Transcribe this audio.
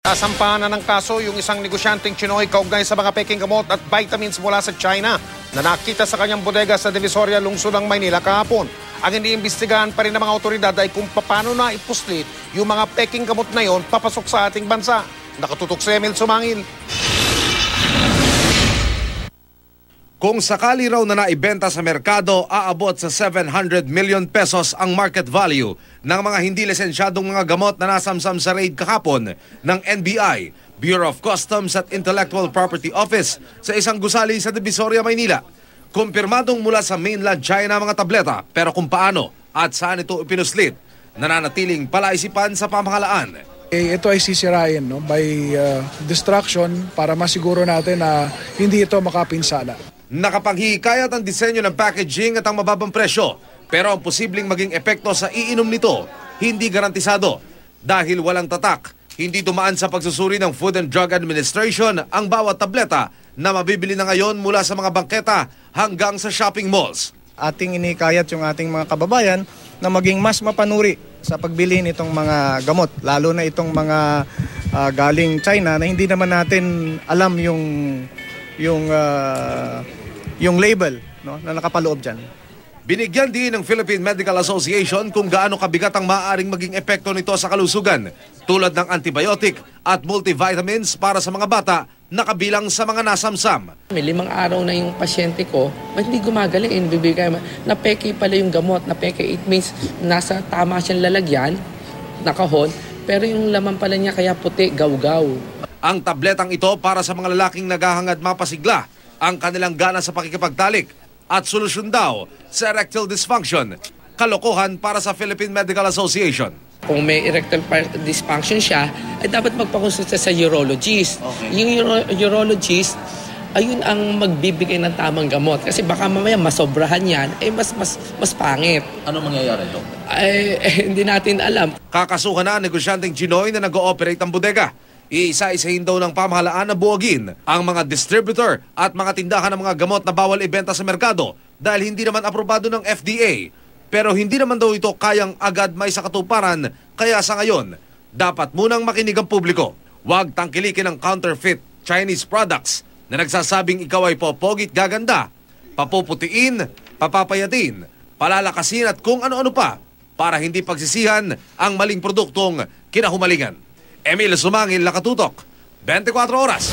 Sasampahan na ng kaso yung isang negosyanteng Chinoy kaugnay sa mga peking gamot at vitamins mula sa China na nakita sa kanyang bodega sa Divisoria, lungsod ng Maynila kahapon. Ang iniimbestigahan pa rin ng mga otoridad ay kung paano na ipuslit yung mga peking gamot na yon papasok sa ating bansa. Nakatutok si Emil Sumangil. Kung sakali raw na naibenta sa merkado, aabot sa 700 million pesos ang market value ng mga hindi lisensyadong mga gamot na nasamsam sa raid kahapon ng NBI, Bureau of Customs at Intellectual Property Office sa isang gusali sa Divisoria, Maynila. Kumpirmadong mula sa mainland China mga tableta, pero kung paano at saan ito ipinuslit, nananatiling palaisipan sa pamahalaan. Ito ay sisirain by destruction para masiguro natin na hindi ito makapinsala. Nakapanghihikayat ang disenyo ng packaging at ang mababang presyo, pero ang posibleng maging epekto sa iinom nito hindi garantisado. Dahil walang tatak, hindi dumaan sa pagsusuri ng Food and Drug Administration ang bawat tableta na mabibili na ngayon mula sa mga bangketa hanggang sa shopping malls. Ating inikayat yung ating mga kababayan na maging mas mapanuri sa pagbili nitong mga gamot, lalo na itong mga galing China na hindi naman natin alam yung label, no, na nakapaloob dyan. Binigyan din ng Philippine Medical Association kung gaano kabigat ang maaaring maging epekto nito sa kalusugan, tulad ng antibiotic at multivitamins para sa mga bata na kabilang sa mga nasamsam. May 5 araw na yung pasyente ko, hindi gumagaling, bibigay na peke pala yung gamot, na peke, it means nasa tama siyang lalagyan, nakahon, pero yung laman pala niya kaya puti, gawgaw. Ang tabletang ito para sa mga lalaking naghahangad mapasigla ang kanilang gana sa pakikipagtalik at solusyon daw sa erectile dysfunction, kalokohan para sa Philippine Medical Association. Kung may erectile dysfunction siya, ay dapat magpakonsulta sa urologist. Okay. Yung urologist, ayun ang magbibigay ng tamang gamot. Kasi baka mamaya masobrahan yan, mas pangit. Ano mangyayari ito? Hindi natin alam. Kakasuhan na ang negosyanteng Chinoy na nag-ooperate ang bodega. Iisa-isahin daw ng pamahalaan na buwagin ang mga distributor at mga tindahan ng mga gamot na bawal ibenta sa merkado dahil hindi naman aprobado ng FDA. Pero hindi naman daw ito kayang agad may sa katuparan, kaya sa ngayon, dapat munang makinig ang publiko. Huwag tangkilikin ang counterfeit Chinese products na nagsasabing ikaw ay popogit gaganda, papuputiin, papapayatin, palalakasin at kung ano-ano pa para hindi pagsisihan ang maling produktong kinahumalingan. Emil Sumangil, Nakatutok, 24 Oras.